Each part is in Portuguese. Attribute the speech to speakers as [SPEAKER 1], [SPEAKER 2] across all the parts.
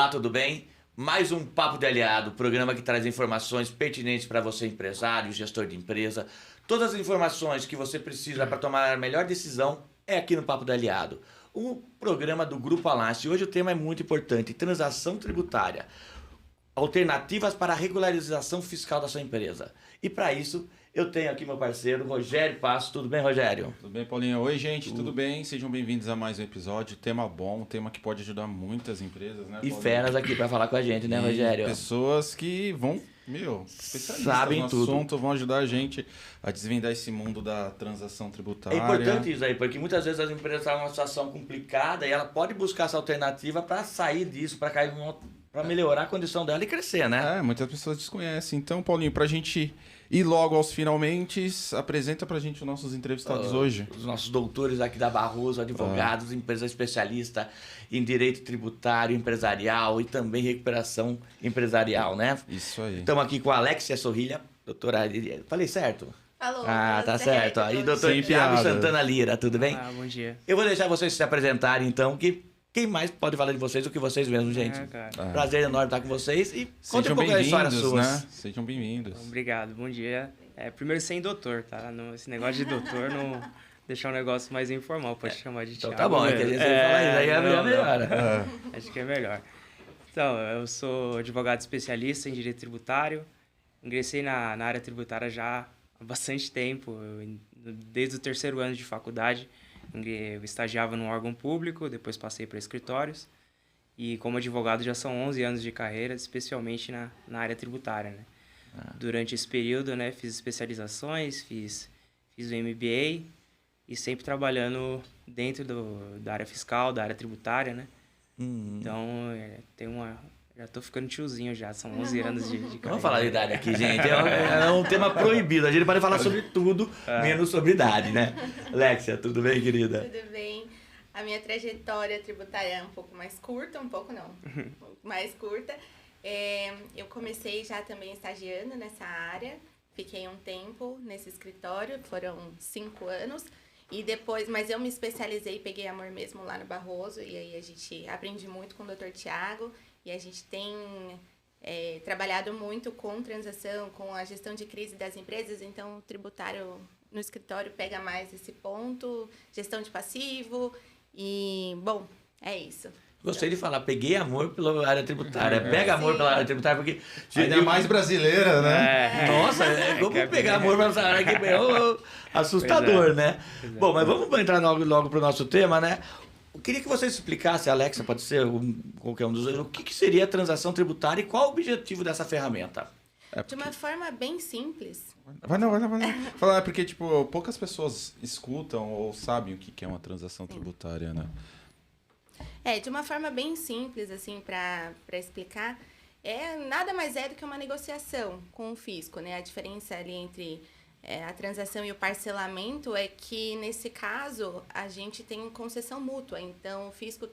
[SPEAKER 1] Olá, tudo bem? Mais um Papo de Aliado, programa que traz informações pertinentes para você, empresário, gestor de empresa. Todas as informações que você precisa para tomar a melhor decisão é aqui no Papo de Aliado. Um programa do Grupo Alance. Hoje o tema é muito importante, transação tributária. Alternativas para a regularização fiscal da sua empresa. E para isso, eu tenho aqui meu parceiro, Rogério Passo. Tudo bem, Rogério?
[SPEAKER 2] Tudo bem, Paulinho? Oi, gente, tudo bem? Sejam bem-vindos a mais um episódio. Tema bom, tema que pode ajudar muitas empresas, né, Paulinho?
[SPEAKER 1] E feras aqui para falar com a gente, né, Rogério?
[SPEAKER 2] Pessoas que vão, especialistas
[SPEAKER 1] sabem
[SPEAKER 2] no
[SPEAKER 1] tudo.
[SPEAKER 2] assunto, vão ajudar a gente a desvendar esse mundo da transação tributária.
[SPEAKER 1] É importante isso aí, porque muitas vezes as empresas estão numa situação complicada e ela pode buscar essa alternativa para sair disso, para cair para melhorar a condição dela e crescer, né?
[SPEAKER 2] Muitas pessoas desconhecem. Então, Paulinho, pra gente ir logo aos finalmente, apresenta pra gente os nossos entrevistados hoje.
[SPEAKER 1] Os nossos doutores aqui da Barroso, advogados, empresa especialista em direito tributário, empresarial e também recuperação empresarial, né?
[SPEAKER 2] Isso aí.
[SPEAKER 1] Estamos aqui com a Alexia Sorrilha, doutora... Falei certo?
[SPEAKER 3] Falou.
[SPEAKER 1] Tá certo. E doutor
[SPEAKER 2] Sem
[SPEAKER 1] Thiago
[SPEAKER 2] piada.
[SPEAKER 1] Santana Lira, tudo bem?
[SPEAKER 4] Bom dia.
[SPEAKER 1] Eu vou deixar vocês se apresentarem, então, que quem mais pode falar de vocês do que vocês mesmos, gente? Prazer enorme estar com vocês e conte um pouco da história sua.
[SPEAKER 2] Né? Sejam bem-vindos.
[SPEAKER 4] Obrigado, bom dia. Primeiro sem doutor, tá? Esse negócio de doutor não deixar um negócio mais informal, pode chamar de Thiago.
[SPEAKER 1] Então tá bom, é que a gente fala isso, aí é melhor.
[SPEAKER 4] Acho que é melhor. Então, eu sou advogado especialista em direito tributário, ingressei na área tributária já há bastante tempo, desde o terceiro ano de faculdade. Eu estagiava num órgão público, depois passei para escritórios. E como advogado já são 11 anos de carreira, especialmente na área tributária, né? Durante esse período, né, fiz especializações, fiz o MBA e sempre trabalhando dentro da área fiscal, da área tributária, né? Então, já tô ficando tiozinho já, são 11 anos de carreira.
[SPEAKER 1] Vamos falar de idade aqui, gente. É um tema proibido. A gente pode falar sobre tudo, menos sobre idade, né? Alexia, tudo bem, querida?
[SPEAKER 3] Tudo bem. A minha trajetória tributária é um pouco mais curta, um pouco mais curta. Eu comecei já também estagiando nessa área, fiquei um tempo nesse escritório, foram 5 anos. E depois, mas eu me especializei, peguei amor mesmo lá no Barroso, e aí a gente aprende muito com o Dr. Thiago, e a gente tem trabalhado muito com transação, com a gestão de crise das empresas, então o tributário no escritório pega mais esse ponto, gestão de passivo, e, bom, é isso.
[SPEAKER 1] Gostei de falar, peguei amor pela área tributária. Pega amor pela área tributária, porque...
[SPEAKER 2] Ainda mais brasileira, né?
[SPEAKER 1] Nossa, como pegar amor pela essa área que é assustador, né? Bom, mas vamos entrar logo pro nosso tema, né? Eu queria que vocês explicassem, Alexa, pode ser qualquer um dos dois, o que seria a transação tributária e qual o objetivo dessa ferramenta?
[SPEAKER 3] De uma forma bem simples.
[SPEAKER 2] Vai não. Falar, porque, tipo, poucas pessoas escutam ou sabem o que é uma transação tributária, né?
[SPEAKER 3] De uma forma bem simples, assim, para explicar, nada mais é do que uma negociação com o fisco, né? A diferença ali entre a transação e o parcelamento é que, nesse caso, a gente tem concessão mútua. Então, o fisco,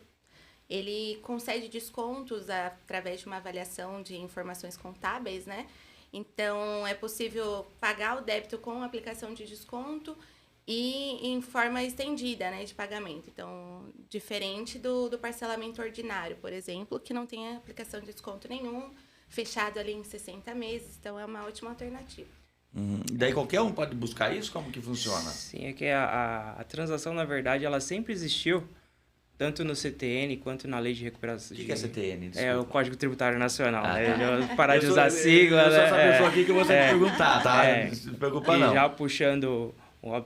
[SPEAKER 3] ele concede descontos através de uma avaliação de informações contábeis, né? Então, é possível pagar o débito com aplicação de desconto e em forma estendida, né, de pagamento. Então, diferente do parcelamento ordinário, por exemplo, que não tem aplicação de desconto nenhum, fechado ali em 60 meses. Então, é uma ótima alternativa.
[SPEAKER 1] Daí qualquer um pode buscar isso? Como que funciona?
[SPEAKER 4] Sim, é que a transação, na verdade, ela sempre existiu, tanto no CTN quanto na Lei de Recuperação.
[SPEAKER 1] O que é CTN? Desculpa.
[SPEAKER 4] É o Código Tributário Nacional. Né?
[SPEAKER 1] Tá.
[SPEAKER 4] Já parar de usar a sigla.
[SPEAKER 1] Eu sou essa pessoa aqui que você me perguntar, tá? Não se preocupa, não.
[SPEAKER 4] E já puxando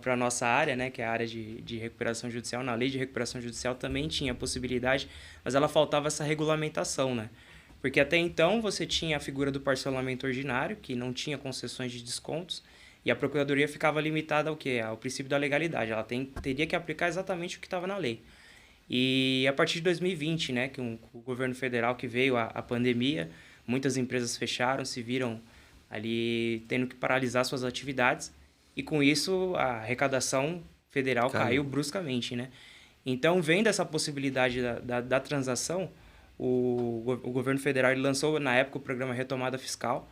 [SPEAKER 4] para a nossa área, né, que é a área de recuperação judicial, na Lei de Recuperação Judicial também tinha a possibilidade, mas ela faltava essa regulamentação, né? Porque até então você tinha a figura do parcelamento ordinário, que não tinha concessões de descontos, e a Procuradoria ficava limitada ao quê? Ao princípio da legalidade. Ela teria que aplicar exatamente o que estava na lei. E a partir de 2020, né, que o governo federal que veio a pandemia, muitas empresas fecharam, se viram ali tendo que paralisar suas atividades, e com isso a arrecadação federal caiu bruscamente, né? Então, vendo essa possibilidade da transação, o governo federal ele lançou, na época, o programa Retomada Fiscal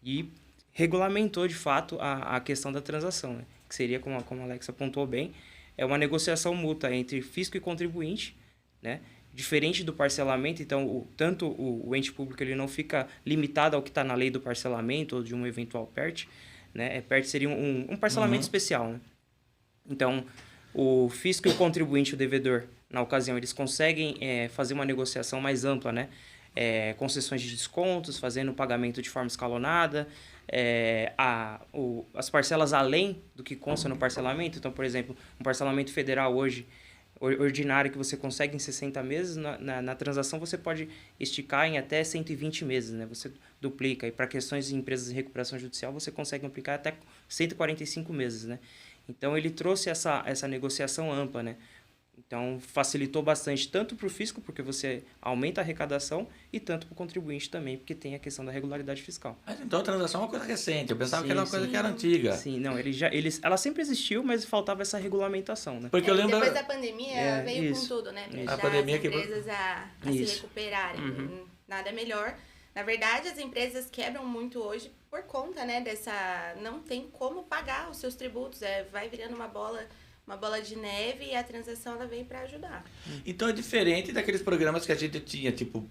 [SPEAKER 4] e regulamentou, de fato, a questão da transação, né? Que seria, como a Alex apontou bem, é uma negociação mútua entre fisco e contribuinte, né? diferente do parcelamento, então tanto o ente público ele não fica limitado ao que está na lei do parcelamento ou de um eventual PERT, né? PERT seria um parcelamento especial, né? Então, o fisco e o contribuinte, o devedor, na ocasião, eles conseguem fazer uma negociação mais ampla, né? Concessões de descontos, fazendo o pagamento de forma escalonada, as parcelas além do que consta no parcelamento. Então, por exemplo, um parcelamento federal hoje, ordinário, que você consegue em 60 meses, na transação você pode esticar em até 120 meses, né? Você duplica. E para questões de empresas de recuperação judicial, você consegue aplicar até 145 meses, né? Então, ele trouxe essa negociação ampla, né? Então, facilitou bastante tanto para o fisco, porque você aumenta a arrecadação, e tanto para o contribuinte também, porque tem a questão da regularidade fiscal.
[SPEAKER 1] Mas então a transação é uma coisa recente. Eu pensava que era uma coisa que era antiga.
[SPEAKER 4] Sim, não, ela sempre existiu, mas faltava essa regulamentação, né?
[SPEAKER 1] Porque eu lembro...
[SPEAKER 3] Depois da pandemia, veio
[SPEAKER 4] isso.
[SPEAKER 3] com tudo, né? Para
[SPEAKER 1] A
[SPEAKER 3] ajudar
[SPEAKER 1] pandemia
[SPEAKER 3] as empresas a se recuperarem. Nada melhor. Na verdade, as empresas quebram muito hoje por conta, né, dessa... Não tem como pagar os seus tributos. Vai virando uma bola de neve, e a transação ela veio para ajudar.
[SPEAKER 1] Então é diferente daqueles programas que a gente tinha, tipo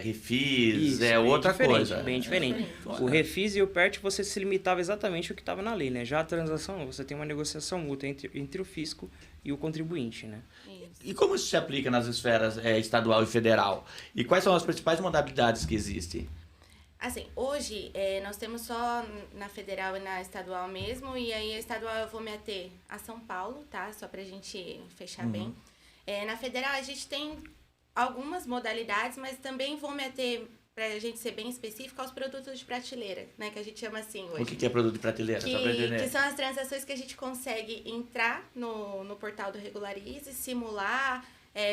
[SPEAKER 1] Refis,
[SPEAKER 4] Isso,
[SPEAKER 1] outra
[SPEAKER 4] diferente,
[SPEAKER 1] coisa.
[SPEAKER 4] Bem diferente. O Refis e o PERT, você se limitava exatamente ao que estava na lei, né? Já a transação, você tem uma negociação mútua entre o fisco e o contribuinte, né?
[SPEAKER 3] Isso.
[SPEAKER 1] E como isso se aplica nas esferas estadual e federal? E quais são as principais modalidades que existem?
[SPEAKER 3] Assim, hoje nós temos só na federal e na estadual mesmo, e aí a estadual eu vou me ater a São Paulo, tá? Só pra gente fechar bem. Na federal a gente tem algumas modalidades, mas também vou me ater, pra gente ser bem específico, aos produtos de prateleira, né? Que a gente chama assim hoje.
[SPEAKER 1] O que é produto de prateleira? Só pra entender.
[SPEAKER 3] Que são as transações que a gente consegue entrar no portal do Regularize, simular,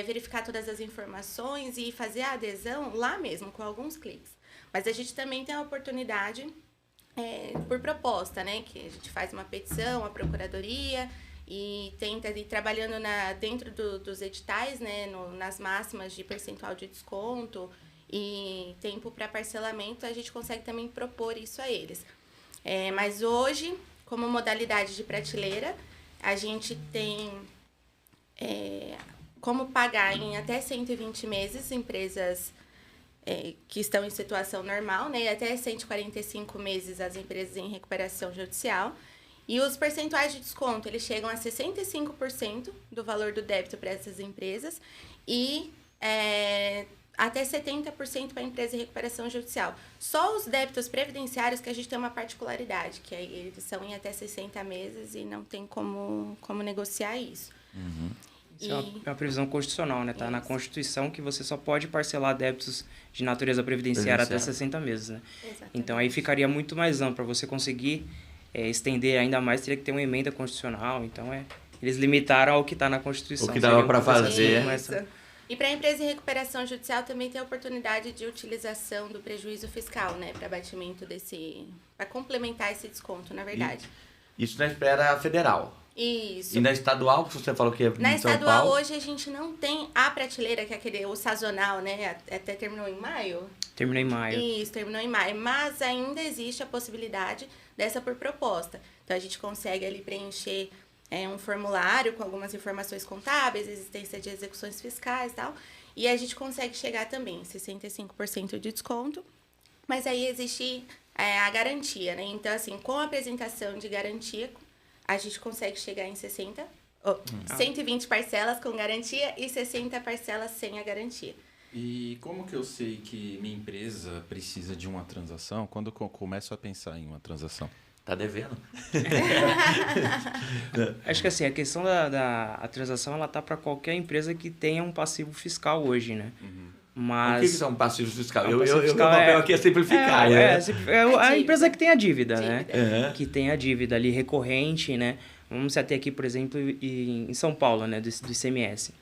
[SPEAKER 3] verificar todas as informações e fazer a adesão lá mesmo, com alguns cliques. Mas a gente também tem a oportunidade, por proposta, né? Que a gente faz uma petição à procuradoria e tenta ir trabalhando dentro dos editais, né? Nas máximas de percentual de desconto e tempo para parcelamento, a gente consegue também propor isso a eles. Mas hoje, como modalidade de prateleira, a gente tem como pagar em até 120 meses empresas que estão em situação normal, né? E até 145 meses as empresas em recuperação judicial. E os percentuais de desconto, eles chegam a 65% do valor do débito para essas empresas e até 70% para a empresa em recuperação judicial. Só os débitos previdenciários que a gente tem uma particularidade, que aí eles são em até 60 meses e não tem como negociar isso.
[SPEAKER 4] Isso é uma previsão constitucional, né? Tá na Constituição que você só pode parcelar débitos de natureza previdenciária até 60 meses, né?
[SPEAKER 3] Exatamente.
[SPEAKER 4] Então, aí ficaria muito mais amplo. Para você conseguir estender ainda mais, teria que ter uma emenda constitucional. Então, eles limitaram ao que está na Constituição.
[SPEAKER 1] O que dava para fazer.
[SPEAKER 3] Isso. E para a empresa em recuperação judicial também tem a oportunidade de utilização do prejuízo fiscal, né? Para abatimento para complementar esse desconto, na verdade.
[SPEAKER 1] Isso na esfera federal.
[SPEAKER 3] Isso.
[SPEAKER 1] E na estadual, que você falou que é
[SPEAKER 3] Na
[SPEAKER 1] em São
[SPEAKER 3] estadual,
[SPEAKER 1] Paulo?
[SPEAKER 3] hoje, a gente não tem a prateleira, que é o sazonal, né? Até terminou em maio.
[SPEAKER 4] Terminou em maio.
[SPEAKER 3] Isso, terminou em maio. Mas ainda existe a possibilidade dessa por proposta. Então, a gente consegue ali preencher um formulário com algumas informações contábeis, existência de execuções fiscais e tal. E a gente consegue chegar também em 65% de desconto. Mas aí existe a garantia, né? Então, assim, com a apresentação de garantia, a gente consegue chegar em 120 parcelas com garantia e 60 parcelas sem a garantia.
[SPEAKER 2] E como que eu sei que minha empresa precisa de uma transação? Quando eu começo a pensar em uma transação?
[SPEAKER 1] Tá devendo?
[SPEAKER 4] Acho que assim, a questão da transação, ela tá para qualquer empresa que tenha um passivo fiscal hoje, né? Mas...
[SPEAKER 1] O que são passivos fiscais?
[SPEAKER 4] O
[SPEAKER 1] Meu
[SPEAKER 4] passivo fiscal
[SPEAKER 1] papel aqui é simplificar.
[SPEAKER 4] a empresa que tem a dívida, né?
[SPEAKER 1] Uhum.
[SPEAKER 4] Que tem a dívida ali recorrente, né? Vamos se ater aqui, por exemplo, em São Paulo, né? Do ICMS.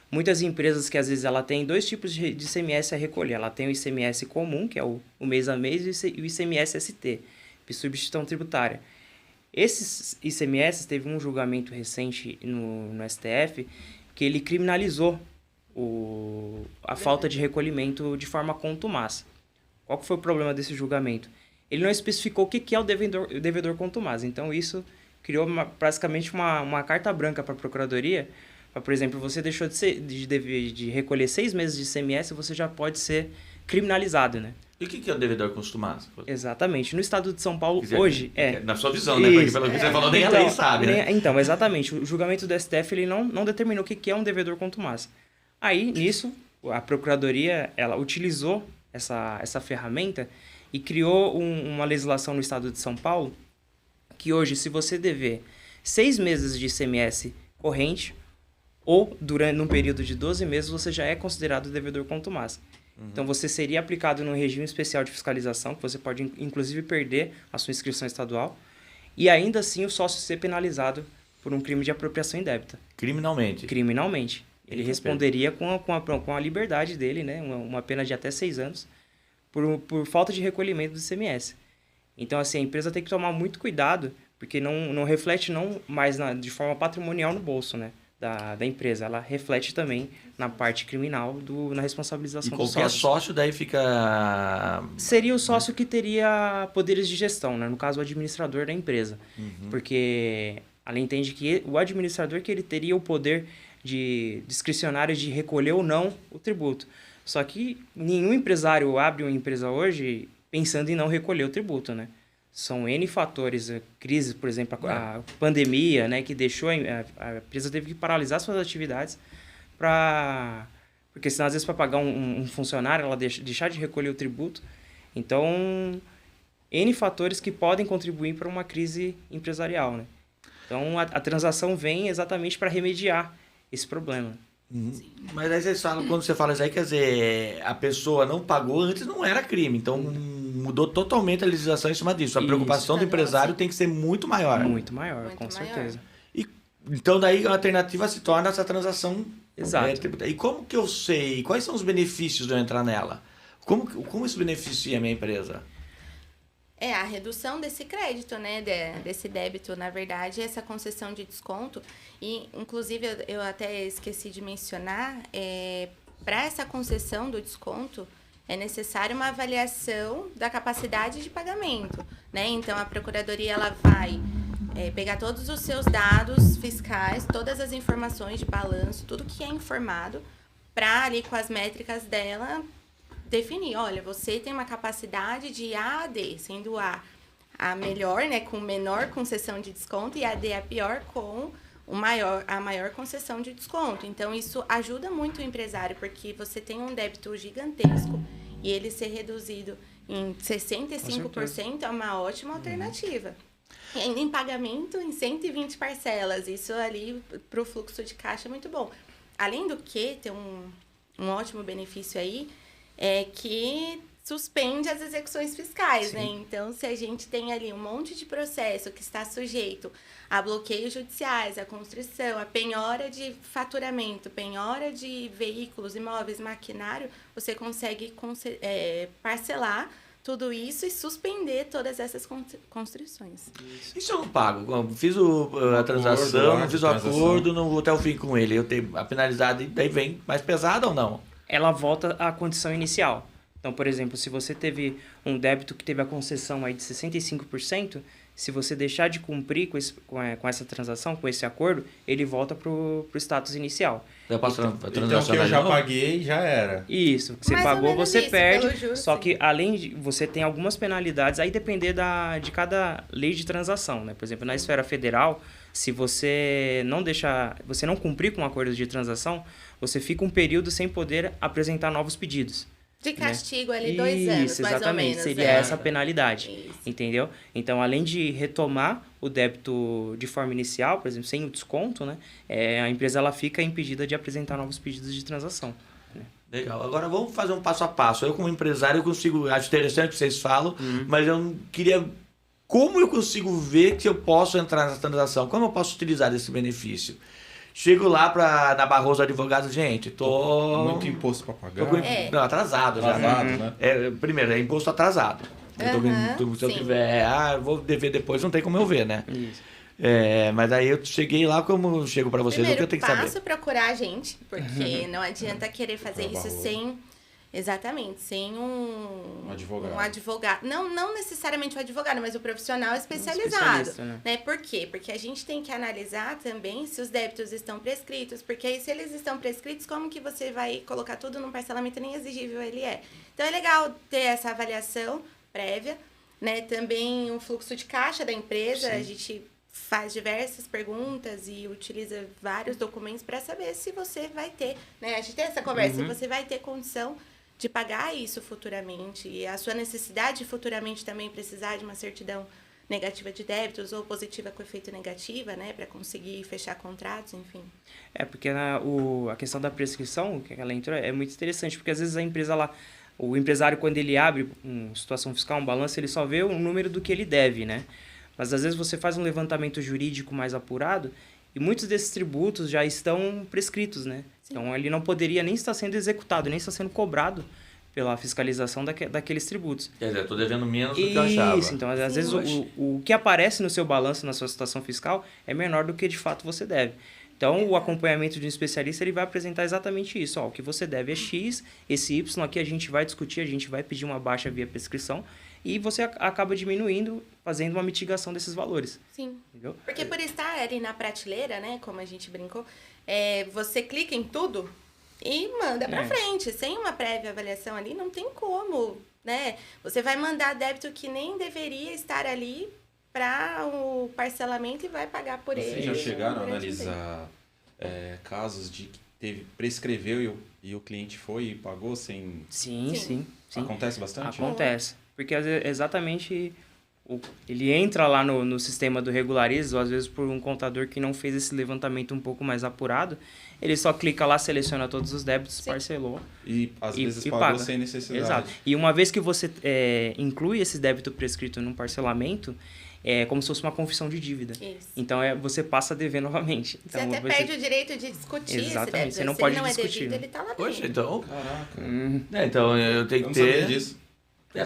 [SPEAKER 4] Muitas empresas que às vezes ela tem dois tipos de ICMS a recolher. Ela tem o ICMS comum, que é o mês a mês, e o ICMS ST, substituição tributária. Esses ICMS, teve um julgamento recente no STF que ele criminalizou a falta de recolhimento de forma contumaz. Qual que foi o problema desse julgamento? Ele não especificou o que é o devedor contumaz. Então, isso criou basicamente uma carta branca para a Procuradoria Por exemplo, você deixou de recolher 6 meses de ICMS, você já pode ser criminalizado, né?
[SPEAKER 1] E o que é o devedor constumado?
[SPEAKER 4] Exatamente. No estado de São Paulo, hoje...
[SPEAKER 1] Na sua visão, né? Porque pelo que você falou, nem a lei sabe, né?
[SPEAKER 4] Então, exatamente. O julgamento do STF ele não determinou o que é um devedor contumaz. Aí, nisso, a Procuradoria ela utilizou essa ferramenta e criou uma legislação no estado de São Paulo que hoje, se você dever 6 meses de ICMS corrente ou num período de 12 meses, você já é considerado devedor contumaz. Então, você seria aplicado num regime especial de fiscalização, que você pode, inclusive, perder a sua inscrição estadual, e ainda assim o sócio ser penalizado por um crime de apropriação indébita.
[SPEAKER 1] Criminalmente?
[SPEAKER 4] Criminalmente. Ele responderia com a liberdade dele, né? Uma pena de até 6 anos, por falta de recolhimento do ICMS. Então, assim, a empresa tem que tomar muito cuidado, porque não reflete mais de forma patrimonial no bolso, né? Da empresa, ela reflete também na parte criminal, na responsabilização do sócio.
[SPEAKER 1] E qualquer sócio daí fica...
[SPEAKER 4] Seria o sócio que teria poderes de gestão, né? No caso, o administrador da empresa. Porque ela entende que o administrador que ele teria o poder discricionário de recolher ou não o tributo. Só que nenhum empresário abre uma empresa hoje pensando em não recolher o tributo, né? São N fatores, a crise, por exemplo, a pandemia, né, que deixou a empresa teve que paralisar suas atividades porque senão às vezes para pagar um funcionário ela deixar de recolher o tributo. Então, N fatores que podem contribuir para uma crise empresarial, né? Então, a transação vem exatamente para remediar esse problema.
[SPEAKER 1] Mas aí vocês falam, quando você fala isso aí, quer dizer, a pessoa não pagou, antes não era crime, então mudou totalmente a legislação em cima disso. A preocupação do empresário tem que ser muito maior.
[SPEAKER 4] Muito maior, com certeza.
[SPEAKER 1] E, então daí a alternativa se torna essa transação.
[SPEAKER 4] Exato.
[SPEAKER 1] E como que eu sei, quais são os benefícios de eu entrar nela? Como isso beneficia a minha empresa?
[SPEAKER 3] É a redução desse crédito, né, desse débito, na verdade, essa concessão de desconto. E, inclusive, eu até esqueci de mencionar, para essa concessão do desconto, é necessária uma avaliação da capacidade de pagamento, né? Então, a Procuradoria ela vai pegar todos os seus dados fiscais, todas as informações de balanço, tudo que é informado, para ali com as métricas dela definir, olha, você tem uma capacidade de A a D, sendo A melhor, né, com menor concessão de desconto, e a D a pior com a maior concessão de desconto. Então, isso ajuda muito o empresário, porque você tem um débito gigantesco e ele ser reduzido em 65% é uma ótima alternativa. E ainda em pagamento em 120 parcelas, isso ali para o fluxo de caixa é muito bom. Além do que, tem um ótimo benefício aí, é que suspende as execuções fiscais, Sim. né? Então, se a gente tem ali um monte de processo que está sujeito a bloqueios judiciais, a constrição, a penhora de faturamento, penhora de veículos, imóveis, maquinário, você consegue parcelar tudo isso e suspender todas essas constrições.
[SPEAKER 1] E se eu não pago? Eu fiz a transação, não fiz o acordo, não vou até o fim com ele. Eu tenho a penalidade, daí vem mais pesada ou não? Ela
[SPEAKER 4] volta à condição inicial. Então, por exemplo, se você teve um débito que teve a concessão aí de 65%, se você deixar de cumprir com essa transação, com esse acordo, ele volta para o status inicial.
[SPEAKER 2] Então, que eu já paguei, já era.
[SPEAKER 4] Isso. Você pagou, você perde. Só que, além de... Você tem algumas penalidades, aí depender de cada lei de transação, né? Por exemplo, na esfera federal, se você não cumprir com o acordo de transação, você fica um período sem poder apresentar novos pedidos.
[SPEAKER 3] De castigo, né? Ali 2 anos,
[SPEAKER 4] Isso,
[SPEAKER 3] mais ou
[SPEAKER 4] exatamente.
[SPEAKER 3] menos.
[SPEAKER 4] Seria essa penalidade, Isso. entendeu? Então, além de retomar o débito de forma inicial, por exemplo, sem o desconto, né? A empresa ela fica impedida de apresentar novos pedidos de transação. Né?
[SPEAKER 1] Legal. Agora, vamos fazer um passo a passo. Eu, como empresário, acho interessante o que vocês falam, mas eu não queria... Como eu consigo ver que eu posso entrar nessa transação? Como eu posso utilizar esse benefício? Chego lá na Barroso Advogados, gente,
[SPEAKER 2] muito imposto para pagar.
[SPEAKER 1] Não, atrasado já.
[SPEAKER 2] Né?
[SPEAKER 1] Primeiro, é imposto atrasado. Se eu tiver, vou dever depois, não tem como eu ver, né?
[SPEAKER 4] Isso.
[SPEAKER 1] Mas aí eu cheguei lá, como eu chego para vocês,
[SPEAKER 3] Primeiro,
[SPEAKER 1] o que eu tenho que saber?
[SPEAKER 3] procurar a gente, porque não adianta querer fazer isso sem Exatamente, sem um
[SPEAKER 2] advogado.
[SPEAKER 3] Um advogado. Não necessariamente o advogado, mas o profissional especializado.
[SPEAKER 4] Especialista, né?
[SPEAKER 3] Né? Por quê? Porque a gente tem que analisar também se os débitos estão prescritos, porque aí se eles estão prescritos, como que você vai colocar tudo num parcelamento nem exigível ele é? Então é legal ter essa avaliação prévia, né? Também um fluxo de caixa da empresa,
[SPEAKER 4] Sim.
[SPEAKER 3] a gente faz diversas perguntas e utiliza vários documentos para saber se você vai ter, né? A gente tem essa conversa, se você vai ter condição de pagar isso futuramente e a sua necessidade futuramente também precisar de uma certidão negativa de débitos ou positiva com efeito negativa, né, para conseguir fechar contratos, enfim.
[SPEAKER 4] Porque a questão da prescrição, que ela entrou, é muito interessante, porque às vezes a empresa lá, o empresário, quando ele abre uma situação fiscal, um balanço, ele só vê o número do que ele deve, né? Mas às vezes você faz um levantamento jurídico mais apurado e muitos desses tributos já estão prescritos, né?
[SPEAKER 3] Sim.
[SPEAKER 4] Então ele não poderia nem estar sendo executado, nem estar sendo cobrado pela fiscalização daqueles tributos.
[SPEAKER 1] Quer dizer, eu tô devendo menos do que eu achava.
[SPEAKER 4] Isso, então às vezes o que aparece no seu balanço, na sua situação fiscal, é menor do que de fato você deve. Então, o acompanhamento de um especialista, ele vai apresentar exatamente isso. Ó, o que você deve é X, esse Y aqui a gente vai discutir, a gente vai pedir uma baixa via prescrição e você acaba diminuindo, fazendo uma mitigação desses valores.
[SPEAKER 3] Sim.
[SPEAKER 4] Entendeu?
[SPEAKER 3] Porque por estar ali na prateleira, né, como a gente brincou, você clica em tudo e manda para frente. Sem uma prévia avaliação ali, não tem como, né? Você vai mandar débito que nem deveria estar ali para o parcelamento e vai pagar por ele.
[SPEAKER 2] Vocês já chegaram a
[SPEAKER 3] um grande
[SPEAKER 2] analisar casos de que prescreveu e o cliente foi e pagou sem...
[SPEAKER 4] Sim.
[SPEAKER 2] Acontece bastante?
[SPEAKER 4] Acontece. Porque exatamente ele entra lá no sistema do Regularize, ou às vezes por um contador que não fez esse levantamento um pouco mais apurado, ele só clica lá, seleciona todos os débitos, parcelou.
[SPEAKER 2] E às vezes pagou
[SPEAKER 4] paga.
[SPEAKER 2] sem necessidade.
[SPEAKER 4] Exato. E uma vez que você inclui esse débito prescrito num parcelamento, é como se fosse uma confissão de dívida.
[SPEAKER 3] Isso.
[SPEAKER 4] Então você passa a dever novamente.
[SPEAKER 3] Você
[SPEAKER 4] Então,
[SPEAKER 3] até perde o direito de discutir esse
[SPEAKER 4] Exatamente,
[SPEAKER 3] débito.
[SPEAKER 4] você não
[SPEAKER 3] Se
[SPEAKER 4] pode
[SPEAKER 3] ele não
[SPEAKER 4] discutir,
[SPEAKER 3] é devido,
[SPEAKER 4] né?
[SPEAKER 3] ele tá lá
[SPEAKER 1] Poxa,
[SPEAKER 3] dentro.
[SPEAKER 1] então...
[SPEAKER 2] Caraca.
[SPEAKER 1] Então eu tenho
[SPEAKER 2] Eu
[SPEAKER 1] que
[SPEAKER 2] não sabia
[SPEAKER 1] ter...
[SPEAKER 2] disso.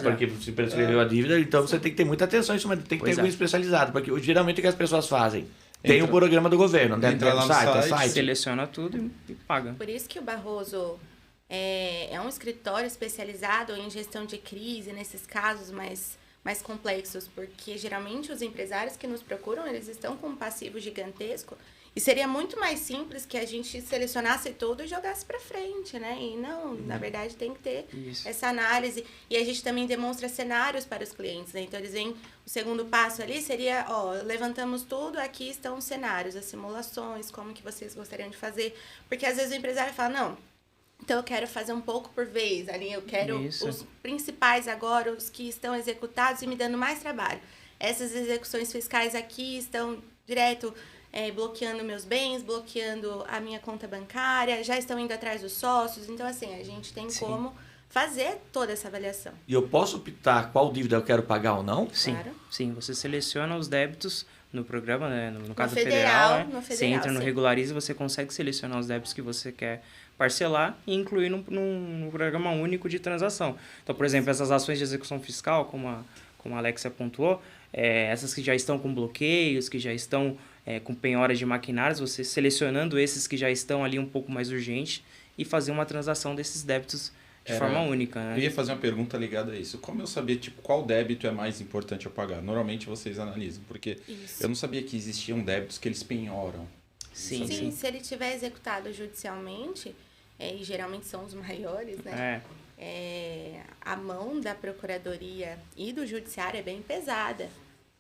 [SPEAKER 1] Porque se prescreveu a dívida, então você tem que ter muita atenção em cima, tem que
[SPEAKER 4] Pois
[SPEAKER 1] ter alguém especializado, porque geralmente o que as pessoas fazem? Tem o programa do governo, né?
[SPEAKER 2] Entra lá no site.
[SPEAKER 4] seleciona tudo e paga.
[SPEAKER 3] Por isso que o Barroso é um escritório especializado em gestão de crise, nesses casos mais complexos, porque geralmente os empresários que nos procuram, eles estão com um passivo gigantesco e seria muito mais simples que a gente selecionasse tudo e jogasse para frente, né? E não, na verdade tem que ter essa análise e a gente também demonstra cenários para os clientes, né? Então eles vêm, o segundo passo ali seria, levantamos tudo, aqui estão os cenários, as simulações, como que vocês gostariam de fazer, porque às vezes o empresário fala, não, então eu quero fazer um pouco por vez, ali eu quero os principais agora, os que estão executados e me dando mais trabalho. Essas execuções fiscais aqui estão direto bloqueando meus bens, bloqueando a minha conta bancária, já estão indo atrás dos sócios. Então, assim, a gente tem como fazer toda essa avaliação.
[SPEAKER 1] E eu posso optar qual dívida eu quero pagar ou não?
[SPEAKER 4] Sim,
[SPEAKER 3] Claro.
[SPEAKER 4] sim. Você seleciona os débitos no programa, né? No caso
[SPEAKER 3] federal,
[SPEAKER 4] federal,
[SPEAKER 3] no
[SPEAKER 4] você
[SPEAKER 3] federal,
[SPEAKER 4] entra no
[SPEAKER 3] sim.
[SPEAKER 4] Regularize, você consegue selecionar os débitos que você quer parcelar e incluir num programa único de transação. Então, por exemplo, essas ações de execução fiscal, como a Alexia pontuou, essas que já estão com bloqueios, que já estão com penhoras de maquinários, você selecionando esses que já estão ali um pouco mais urgentes e fazer uma transação desses débitos de forma única. Né?
[SPEAKER 2] Eu ia fazer uma pergunta ligada a isso. Como eu sabia qual débito é mais importante eu pagar? Normalmente vocês analisam, porque eu não sabia que existiam débitos que eles penhoram.
[SPEAKER 4] Sim.
[SPEAKER 3] Se ele tiver executado judicialmente, e geralmente são os maiores, né? A mão da Procuradoria e do Judiciário é bem pesada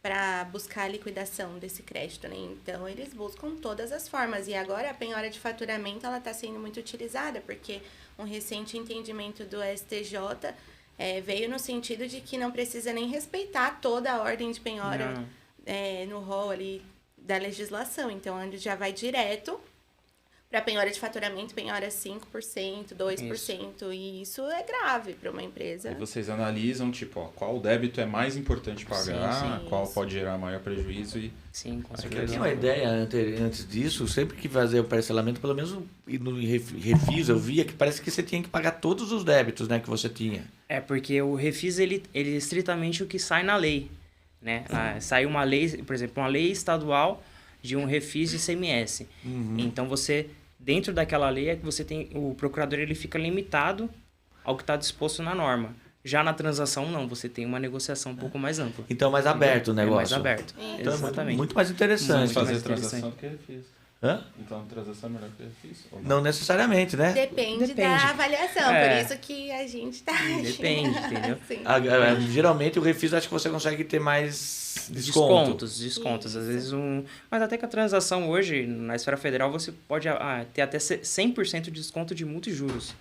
[SPEAKER 3] para buscar a liquidação desse crédito, né? Então, eles buscam todas as formas. E agora, a penhora de faturamento, ela está sendo muito utilizada, porque um recente entendimento do STJ veio no sentido de que não precisa nem respeitar toda a ordem de penhora no rol ali da legislação. Então, onde já vai direto para penhora de faturamento, penhora 5%, 2%, e isso é grave para uma empresa.
[SPEAKER 2] E vocês analisam, qual débito é mais importante pagar,
[SPEAKER 3] sim,
[SPEAKER 2] qual
[SPEAKER 3] isso.
[SPEAKER 2] pode gerar maior prejuízo e...
[SPEAKER 4] Sim, com
[SPEAKER 1] Eu
[SPEAKER 4] certeza.
[SPEAKER 1] tinha uma ideia antes disso, sempre que fazer o parcelamento, pelo menos no refis, eu via que parece que você tinha que pagar todos os débitos, né, que você tinha.
[SPEAKER 4] Porque o refis, ele é estritamente o que sai na lei, né? Sai uma lei, por exemplo, uma lei estadual de um refis de ICMS. Então, dentro daquela lei, é que você tem, o procurador ele fica limitado ao que está disposto na norma. Já na transação, não, você tem uma negociação um pouco mais ampla.
[SPEAKER 1] Então, mais aberto o negócio.
[SPEAKER 4] É mais aberto.
[SPEAKER 1] Então,
[SPEAKER 4] Exatamente.
[SPEAKER 1] muito mais interessante.
[SPEAKER 2] Vamos fazer
[SPEAKER 4] mais
[SPEAKER 2] transação do que refis.
[SPEAKER 1] Hã?
[SPEAKER 2] Então, transação é melhor que refis? Ou
[SPEAKER 1] Não necessariamente, né?
[SPEAKER 3] Depende da avaliação,
[SPEAKER 4] É.
[SPEAKER 3] por isso que a gente tá...
[SPEAKER 4] Depende, entendeu?
[SPEAKER 3] Sim.
[SPEAKER 1] Geralmente o refis acho que você consegue ter mais desconto.
[SPEAKER 4] Descontos. Às vezes Mas até que a transação hoje, na esfera federal, você pode ter até 100% de desconto de multa e juros.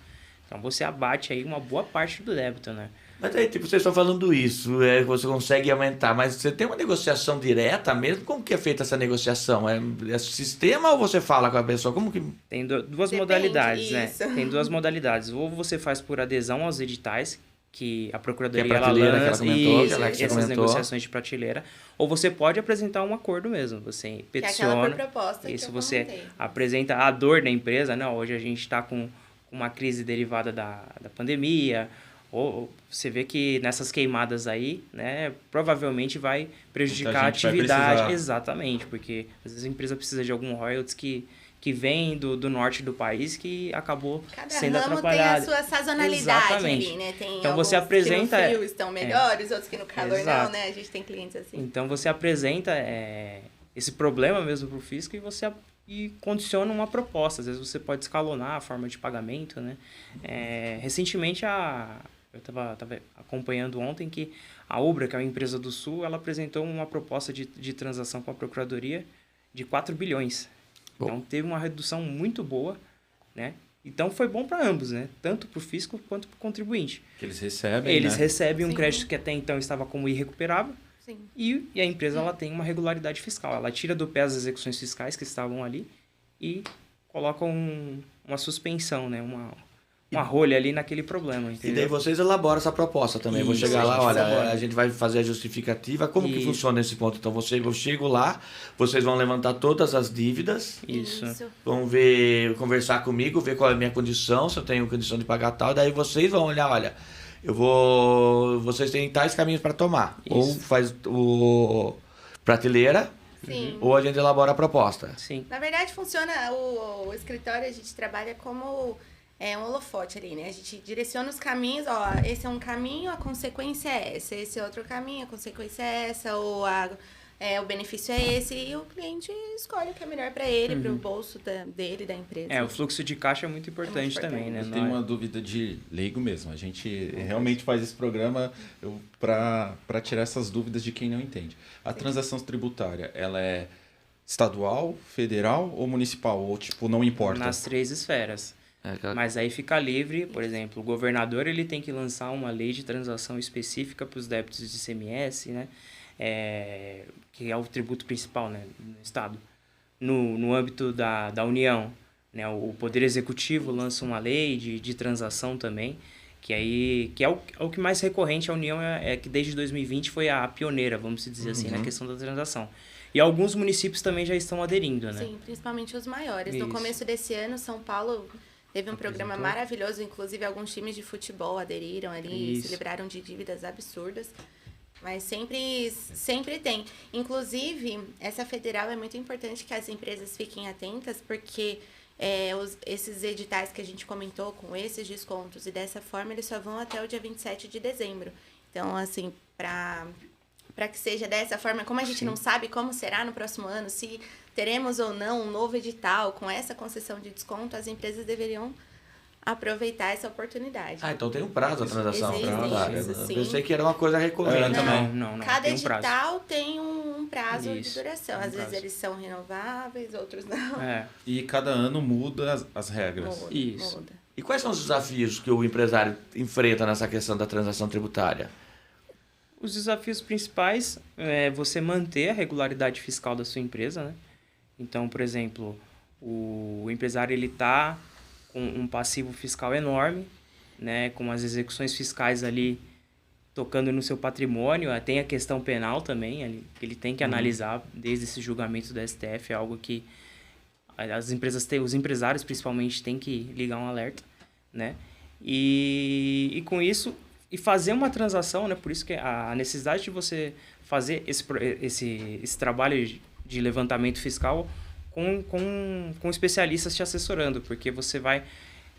[SPEAKER 4] Então você abate aí uma boa parte do débito, né?
[SPEAKER 1] Mas aí, tipo, vocês estão falando isso, você consegue aumentar, mas você tem uma negociação direta mesmo? Como que é feita essa negociação? É sistema ou você fala com a pessoa? Como que...
[SPEAKER 4] Tem duas
[SPEAKER 3] Depende,
[SPEAKER 4] modalidades,
[SPEAKER 3] isso.
[SPEAKER 4] né? Tem duas modalidades. Ou você faz por adesão aos editais, que a Procuradoria
[SPEAKER 1] Que é a prateleira que ela
[SPEAKER 4] lança,
[SPEAKER 1] comentou,
[SPEAKER 4] isso,
[SPEAKER 1] que você
[SPEAKER 4] essas
[SPEAKER 1] comentou.
[SPEAKER 4] negociações de prateleira. Ou você pode apresentar um acordo mesmo. Você
[SPEAKER 3] Que é aquela
[SPEAKER 4] peticiona.
[SPEAKER 3] por proposta
[SPEAKER 4] Isso,
[SPEAKER 3] que eu
[SPEAKER 4] você
[SPEAKER 3] comentei.
[SPEAKER 4] apresenta a dor da empresa. Não, hoje a gente está com uma crise derivada da pandemia. Ou você vê que nessas queimadas aí, né, provavelmente vai prejudicar a
[SPEAKER 2] Muita gente vai
[SPEAKER 4] atividade.
[SPEAKER 2] precisar.
[SPEAKER 4] Exatamente, porque às vezes a empresa precisa de algum royalties que vem do norte do país que acabou
[SPEAKER 3] Cada
[SPEAKER 4] sendo
[SPEAKER 3] ramo
[SPEAKER 4] atrapalhado.
[SPEAKER 3] tem a sua sazonalidade
[SPEAKER 4] Exatamente.
[SPEAKER 3] ali, né? Tem
[SPEAKER 4] Então
[SPEAKER 3] alguns
[SPEAKER 4] você apresenta-
[SPEAKER 3] que no frio estão melhores, outros que no calor
[SPEAKER 4] Exato.
[SPEAKER 3] não, né? A gente tem clientes assim.
[SPEAKER 4] Então você apresenta esse problema mesmo para o fisco e condiciona uma proposta. Às vezes você pode escalonar a forma de pagamento, né? Recentemente eu estava acompanhando ontem que a Ubra, que é uma empresa do Sul, ela apresentou uma proposta de transação com a Procuradoria de 4 bilhões.
[SPEAKER 1] Bom.
[SPEAKER 4] Então teve uma redução muito boa, né? Então foi bom para ambos, né? Tanto para o fisco quanto para o contribuinte.
[SPEAKER 2] Que eles recebem,
[SPEAKER 4] Eles
[SPEAKER 2] né?
[SPEAKER 4] recebem um
[SPEAKER 3] Sim.
[SPEAKER 4] crédito que até então estava como irrecuperável
[SPEAKER 3] Sim.
[SPEAKER 4] e a empresa ela tem uma regularidade fiscal. Ela tira do pé as execuções fiscais que estavam ali e coloca uma suspensão, né? Uma rolha ali naquele problema,
[SPEAKER 1] E
[SPEAKER 4] entendeu?
[SPEAKER 1] daí vocês elaboram essa proposta também. Eu vou
[SPEAKER 4] Isso,
[SPEAKER 1] chegar lá,
[SPEAKER 4] a gente
[SPEAKER 1] olha,
[SPEAKER 4] elabora.
[SPEAKER 1] a gente vai fazer a justificativa. Como que
[SPEAKER 4] Isso.
[SPEAKER 1] funciona esse ponto? Então eu chego lá, vocês vão levantar todas as dívidas,
[SPEAKER 4] Isso.
[SPEAKER 1] vão conversar comigo, ver qual é a minha condição, se eu tenho condição de pagar tal, daí vocês vão olhar, olha, vocês têm tais caminhos para tomar.
[SPEAKER 4] Isso.
[SPEAKER 1] Ou faz o prateleira,
[SPEAKER 3] Sim.
[SPEAKER 1] ou a gente elabora a proposta.
[SPEAKER 4] Sim.
[SPEAKER 3] Na verdade, funciona o escritório, a gente trabalha como um holofote ali, né? A gente direciona os caminhos, ó, esse é um caminho, a consequência é essa, esse é outro caminho, a consequência é essa, ou o benefício é esse, e o cliente escolhe o que é melhor para ele, para o bolso dele, da empresa.
[SPEAKER 4] O fluxo de caixa é muito importante também, né?
[SPEAKER 2] Eu tenho uma dúvida de leigo mesmo. A gente realmente faz esse programa para tirar essas dúvidas de quem não entende. A transação tributária, ela é estadual, federal ou municipal? Ou, tipo, não importa?
[SPEAKER 4] Nas 3 esferas. Mas aí fica livre, por exemplo, o governador ele tem que lançar uma lei de transação específica para os débitos de ICMS, né? Que é o tributo principal, né, no Estado. No âmbito da União, né, o Poder Executivo lança uma lei de transação também, que é o que mais recorrente. A União é que desde 2020 foi a pioneira, vamos dizer assim, na questão da transação. E alguns municípios também já estão aderindo, né?
[SPEAKER 3] Sim, principalmente os maiores.
[SPEAKER 4] Isso.
[SPEAKER 3] No começo desse ano, São Paulo teve um programa maravilhoso, inclusive alguns times de futebol aderiram ali, se livraram de dívidas absurdas. Mas sempre tem. Inclusive, essa federal é muito importante que as empresas fiquem atentas, porque esses editais que a gente comentou, com esses descontos, e dessa forma, eles só vão até o dia 27 de dezembro. Então, assim, para que seja dessa forma, como a gente não sabe como será no próximo ano, se teremos ou não um novo edital com essa concessão de desconto, as empresas deveriam aproveitar essa oportunidade.
[SPEAKER 1] Então tem um prazo a transação
[SPEAKER 3] Existe
[SPEAKER 1] tributária.
[SPEAKER 3] isso,
[SPEAKER 1] Eu
[SPEAKER 3] sim.
[SPEAKER 1] pensei que era uma coisa recorrente também.
[SPEAKER 4] Não,
[SPEAKER 3] Cada
[SPEAKER 4] tem um prazo.
[SPEAKER 3] edital tem um prazo de
[SPEAKER 4] Isso,
[SPEAKER 3] duração.
[SPEAKER 4] tem um
[SPEAKER 3] Às vezes
[SPEAKER 4] prazo.
[SPEAKER 3] eles são renováveis, outros não.
[SPEAKER 2] E cada ano muda as regras.
[SPEAKER 3] Muda,
[SPEAKER 4] Isso.
[SPEAKER 3] muda.
[SPEAKER 1] E quais são os desafios que o empresário enfrenta nessa questão da transação tributária?
[SPEAKER 4] Os desafios principais é você manter a regularidade fiscal da sua empresa, né? Então, por exemplo, o empresário ele está com um passivo fiscal enorme, né? Com as execuções fiscais ali tocando no seu patrimônio. Tem a questão penal também, que ele tem que analisar desde esse julgamento do STF, é algo que as empresas os empresários principalmente têm que ligar um alerta, né? E com isso, e fazer uma transação, né? Por isso que a necessidade de você fazer esse trabalho de levantamento fiscal com especialistas te assessorando, porque você vai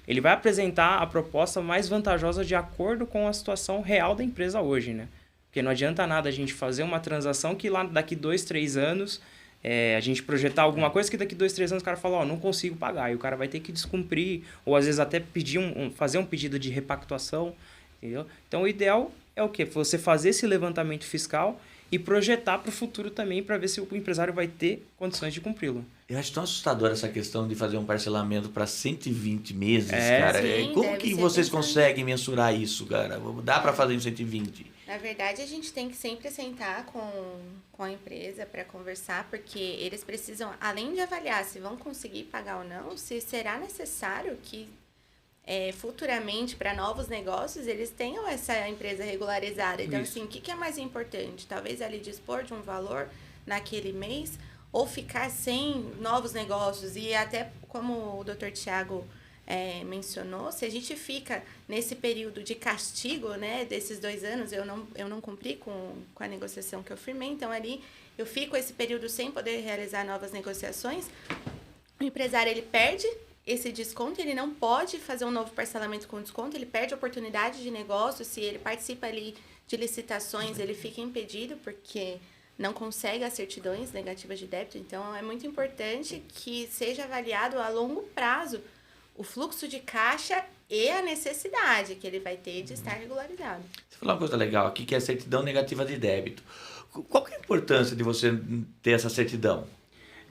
[SPEAKER 4] ele vai apresentar a proposta mais vantajosa de acordo com a situação real da empresa hoje, né? Porque não adianta nada a gente fazer uma transação que lá daqui 2, 3 anos, a gente projetar alguma coisa que daqui 2, 3 anos o cara fala, não consigo pagar. E o cara vai ter que descumprir, ou às vezes até pedir fazer um pedido de repactuação, entendeu? Então o ideal é o quê? Você fazer esse levantamento fiscal e projetar para o futuro também para ver se o empresário vai ter condições de cumpri-lo.
[SPEAKER 1] Eu acho tão assustador essa questão de fazer um parcelamento para 120 meses, cara.
[SPEAKER 3] Sim,
[SPEAKER 1] Como que vocês
[SPEAKER 3] pensando.
[SPEAKER 1] conseguem mensurar isso, cara? Dá para fazer em 120?
[SPEAKER 3] Na verdade, a gente tem que sempre sentar com a empresa para conversar, porque eles precisam, além de avaliar se vão conseguir pagar ou não, se será necessário que futuramente, para novos negócios, eles tenham essa empresa regularizada. Então,
[SPEAKER 4] Isso.
[SPEAKER 3] assim, o que é mais importante? Talvez ali dispor de um valor naquele mês ou ficar sem novos negócios. E até como o Dr. Tiago mencionou, se a gente fica nesse período de castigo, né, desses 2 anos, eu não cumpri com a negociação que eu firmei, então ali eu fico esse período sem poder realizar novas negociações, o empresário ele perde esse desconto, ele não pode fazer um novo parcelamento com desconto, ele perde a oportunidade de negócio, se ele participa ali de licitações, ele fica impedido porque não consegue as certidões negativas de débito, então é muito importante que seja avaliado a longo prazo o fluxo de caixa e a necessidade que ele vai ter de estar regularizado.
[SPEAKER 1] Você falou uma coisa legal aqui, que é a certidão negativa de débito. Qual que é a importância de você ter essa certidão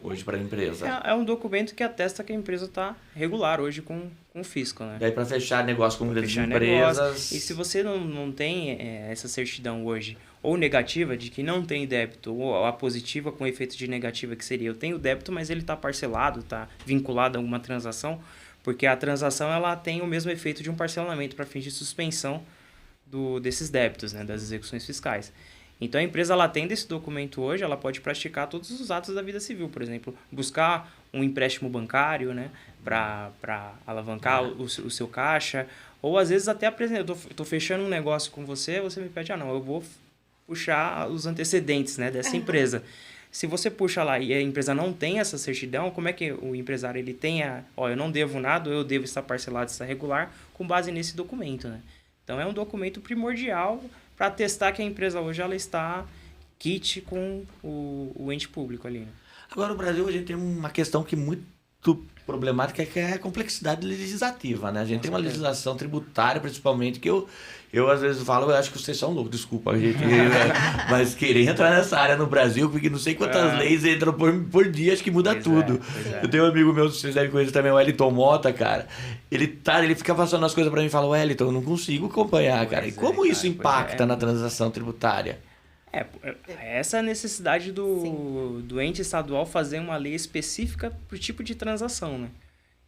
[SPEAKER 1] hoje para a empresa?
[SPEAKER 4] É um documento que atesta que a empresa está regular hoje com o fisco, né?
[SPEAKER 1] E aí para fechar negócio com grandes
[SPEAKER 4] Fechar
[SPEAKER 1] empresas...
[SPEAKER 4] negócio. E se você não tem essa certidão hoje, ou negativa, de que não tem débito, ou a positiva com efeito de negativa, que seria eu tenho débito, mas ele está parcelado, está vinculado a alguma transação, porque a transação ela tem o mesmo efeito de um parcelamento para fins de suspensão desses débitos, né, das execuções fiscais. Então, a empresa, ela tendo esse documento hoje, ela pode praticar todos os atos da vida civil, por exemplo, buscar um empréstimo bancário, né, para alavancar o seu caixa, ou às vezes até apresentar, eu estou fechando um negócio com você, você me pede, não, eu vou puxar os antecedentes, né, dessa empresa. Se você puxa lá e a empresa não tem essa certidão, como é que o empresário ele tem eu não devo nada, eu devo estar parcelado, estar regular, com base nesse documento, né? Então, é um documento primordial para atestar que a empresa hoje ela está quite com o ente público ali, né?
[SPEAKER 1] Agora, no Brasil, a gente tem uma questão que é muito problemática, que é a complexidade legislativa, né? A gente tem uma legislação tributária, principalmente, que eu às vezes falo, eu acho que vocês são loucos, desculpa, a gente, mas querer entrar nessa área no Brasil, porque não sei quantas leis entram por dia, acho que muda tudo. Eu tenho um amigo meu, vocês devem conhecer também, o Wellington Mota, cara, ele fica passando as coisas pra mim e fala, Wellington, eu não consigo acompanhar, cara. E como isso impacta na transação tributária?
[SPEAKER 4] Essa é a necessidade do ente estadual fazer uma lei específica para o tipo de transação, né?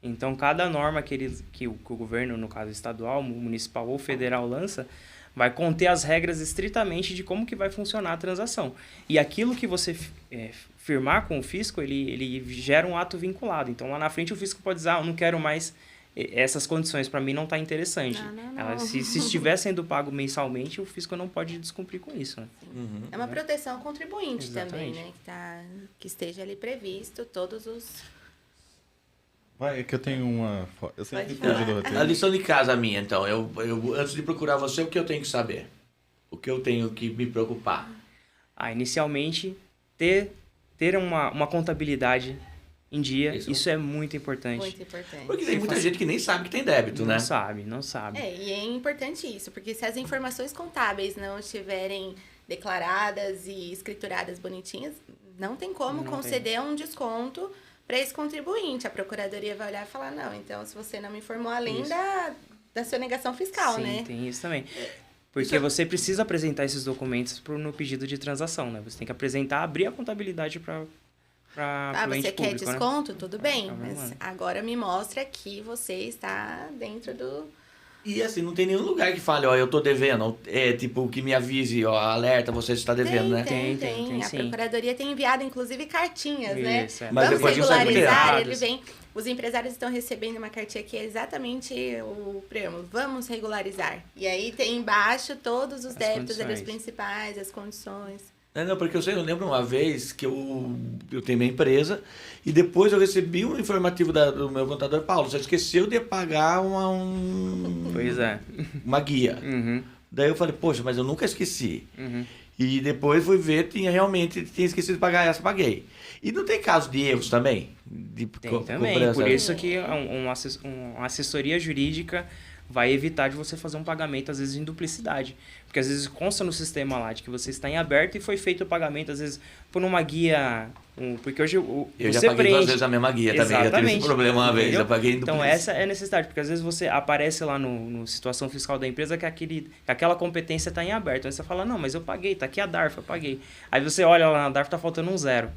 [SPEAKER 4] Então, cada norma que o governo, no caso estadual, municipal ou federal, lança, vai conter as regras estritamente de como que vai funcionar a transação. E aquilo que você firmar com o fisco, ele gera um ato vinculado. Então, lá na frente, o fisco pode dizer, eu não quero mais essas condições, para mim não está interessante.
[SPEAKER 3] Não.
[SPEAKER 4] Se estiver sendo pago mensalmente, o fisco não pode descumprir com isso, né?
[SPEAKER 3] É uma proteção ao contribuinte também,
[SPEAKER 4] Exatamente.
[SPEAKER 3] né? Que esteja ali previsto todos os...
[SPEAKER 2] Vai, é que eu tenho uma... Eu sempre
[SPEAKER 3] Pode
[SPEAKER 2] fugi do
[SPEAKER 3] falar.
[SPEAKER 2] roteiro.
[SPEAKER 1] A lição de casa minha, então, eu antes de procurar você, o que eu tenho que saber? O que eu tenho que me preocupar?
[SPEAKER 4] Inicialmente, ter uma contabilidade em dia,
[SPEAKER 1] Isso.
[SPEAKER 4] isso é muito importante.
[SPEAKER 3] Muito importante.
[SPEAKER 1] Porque tem muita gente que nem sabe que tem débito, né?
[SPEAKER 4] Não sabe.
[SPEAKER 3] E é importante isso, porque se as informações contábeis não estiverem declaradas e escrituradas bonitinhas, não tem como conceder um desconto para esse contribuinte. A procuradoria vai olhar e falar, não, então se você não me informou além da sua negação fiscal,
[SPEAKER 4] Sim,
[SPEAKER 3] né?
[SPEAKER 4] tem isso também. Porque você precisa apresentar esses documentos no pedido de transação, né? Você tem que apresentar, abrir a contabilidade para o ente
[SPEAKER 3] Você quer
[SPEAKER 4] público, né?
[SPEAKER 3] desconto? Tudo bem,
[SPEAKER 4] vamos
[SPEAKER 3] mas
[SPEAKER 4] lá.
[SPEAKER 3] agora me mostra que você está dentro do...
[SPEAKER 1] E assim, não tem nenhum lugar que fale, eu tô devendo. Tipo, que me avise, alerta, você está devendo, né?
[SPEAKER 4] Tem,
[SPEAKER 3] A
[SPEAKER 4] sim.
[SPEAKER 3] Procuradoria tem enviado, inclusive, cartinhas, né?
[SPEAKER 4] Isso,
[SPEAKER 1] Mas
[SPEAKER 3] Vamos
[SPEAKER 1] depois isso é muito
[SPEAKER 3] regularizar,
[SPEAKER 4] errado.
[SPEAKER 3] ele vem... Os empresários estão recebendo uma cartinha que é exatamente o preâmbulo. Vamos regularizar. E aí tem embaixo todos os débitos
[SPEAKER 4] condições.
[SPEAKER 3] principais, as condições.
[SPEAKER 1] Não, porque eu lembro uma vez que eu tenho minha empresa e depois eu recebi um informativo do meu contador, Paulo, você esqueceu de pagar
[SPEAKER 4] Pois é.
[SPEAKER 1] uma guia.
[SPEAKER 4] Uhum.
[SPEAKER 1] Daí eu falei, poxa, mas eu nunca esqueci.
[SPEAKER 4] Uhum.
[SPEAKER 1] E depois fui ver, realmente tinha esquecido de pagar essa, paguei. E não tem caso de erros também?
[SPEAKER 4] Tem também, por isso que uma assessoria jurídica vai evitar de você fazer um pagamento, às vezes, em duplicidade. Porque, às vezes, consta no sistema lá de que você está em aberto e foi feito o pagamento, às vezes, por uma guia... Porque hoje
[SPEAKER 1] eu já paguei 2 vezes a mesma guia também, já tive esse problema uma vez, eu paguei em
[SPEAKER 4] Então, essa é a necessidade, porque, às vezes, você aparece lá no situação fiscal da empresa que aquela competência está em aberto. Aí você fala, não, mas eu paguei, tá aqui a DARF, eu paguei. Aí você olha lá na DARF, tá faltando um 0.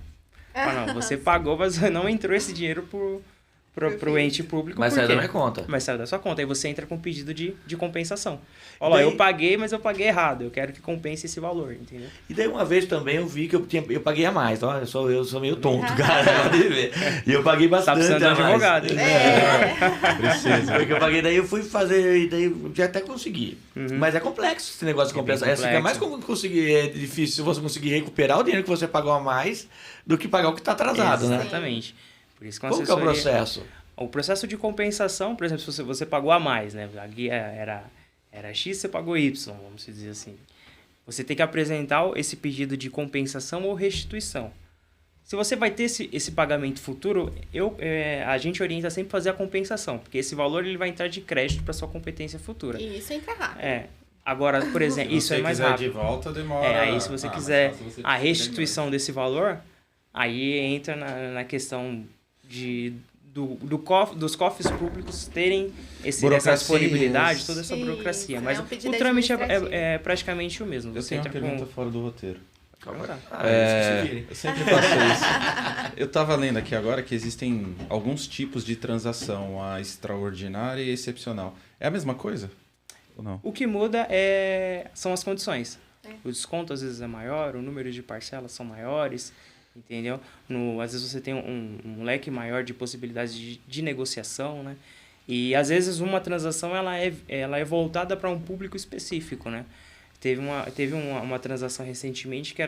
[SPEAKER 4] Ah, não, você pagou, mas não entrou esse dinheiro pro ente público.
[SPEAKER 1] Mas saiu da minha conta.
[SPEAKER 4] Mas saiu da sua conta. Aí você entra com pedido de compensação. Olha lá, eu paguei, mas eu paguei errado. Eu quero que compense esse valor, entendeu?
[SPEAKER 1] E daí uma vez também eu vi que eu paguei a mais. Ó, eu sou meio tonto, cara. E eu paguei bastante.
[SPEAKER 4] Tá precisando de advogado.
[SPEAKER 1] Precisa. Porque eu paguei, daí eu fui fazer, e daí eu já até consegui. Mas é complexo esse negócio de compensação. É mais é difícil se você conseguir recuperar o dinheiro que você pagou a mais do que pagar o que está atrasado, né?
[SPEAKER 4] Exatamente. Por isso que
[SPEAKER 1] Como que é o processo?
[SPEAKER 4] O processo de compensação, por exemplo, se você pagou a mais, né? A guia era X, você pagou Y, vamos dizer assim. Você tem que apresentar esse pedido de compensação ou restituição. Se você vai ter esse pagamento futuro, a gente orienta sempre a fazer a compensação, porque esse valor ele vai entrar de crédito para sua competência futura.
[SPEAKER 3] E isso entra rápido.
[SPEAKER 4] Agora, por exemplo, isso é mais rápido.
[SPEAKER 2] Se você quiser de volta, demora...
[SPEAKER 4] Aí se você quiser a restituição desse valor, aí entra na questão dos cofres públicos terem essa disponibilidade, toda essa burocracia. Mas o trâmite é praticamente o mesmo.
[SPEAKER 2] Eu tenho uma pergunta fora do roteiro.
[SPEAKER 1] Eu
[SPEAKER 2] sempre faço isso. Eu estava lendo aqui agora que existem alguns tipos de transação, a extraordinária e excepcional. É a mesma coisa? Ou não?
[SPEAKER 4] O que muda são as condições. O desconto às vezes é maior, o número de parcelas são maiores, entendeu? Às vezes você tem um leque maior de possibilidades de negociação, né? E às vezes uma transação ela é voltada para um público específico, né? Teve uma transação recentemente que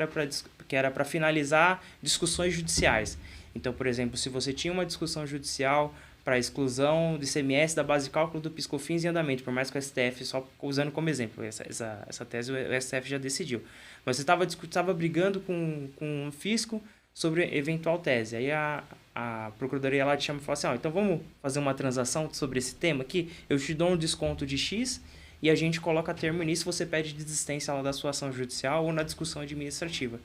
[SPEAKER 4] era para finalizar discussões judiciais. Então, por exemplo, se você tinha uma discussão judicial para exclusão do ICMS da base de cálculo do PiscoFins em andamento, por mais que o STF, só usando como exemplo, essa tese o STF já decidiu. Mas você estava brigando com o fisco sobre eventual tese. Aí a procuradoria lá te chama e fala assim, então vamos fazer uma transação sobre esse tema aqui, eu te dou um desconto de X e a gente coloca termo nisso, você pede desistência lá da sua ação judicial ou na discussão administrativa.